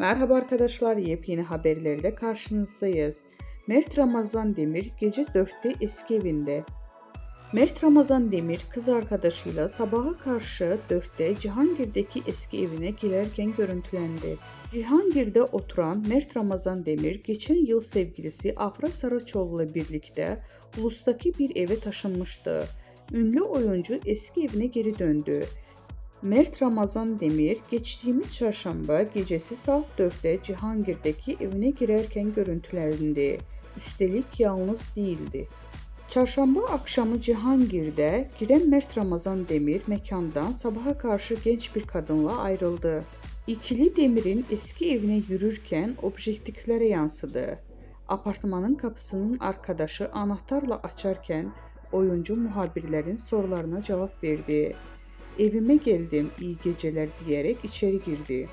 Merhaba arkadaşlar, yepyeni haberlerle karşınızdayız. Mert Ramazan Demir gece 4'te eski evinde. Mert Ramazan Demir kız arkadaşıyla sabaha karşı 4'te Cihangir'deki eski evine girerken görüntülendi. Cihangir'de oturan Mert Ramazan Demir geçen yıl sevgilisi Afra Saraçoğlu ile birlikte Ulus'taki bir eve taşınmıştı. Ünlü oyuncu eski evine geri döndü. Mert Ramazan Demir geçtiğimiz çarşamba gecesi saat 4'te Cihangir'deki evine girerken görüntülendi. Üstelik yalnız değildi. Çarşamba akşamı Cihangir'de giren Mert Ramazan Demir mekandan sabaha karşı genç bir kadınla ayrıldı. İkili Demir'in eski evine yürürken objektiflere yansıdı. Apartmanın kapısının arkadaşı anahtarla açarken oyuncu muhabirlerin sorularına cevap verdi. Evime geldim, iyi geceler diyerek içeri girdi.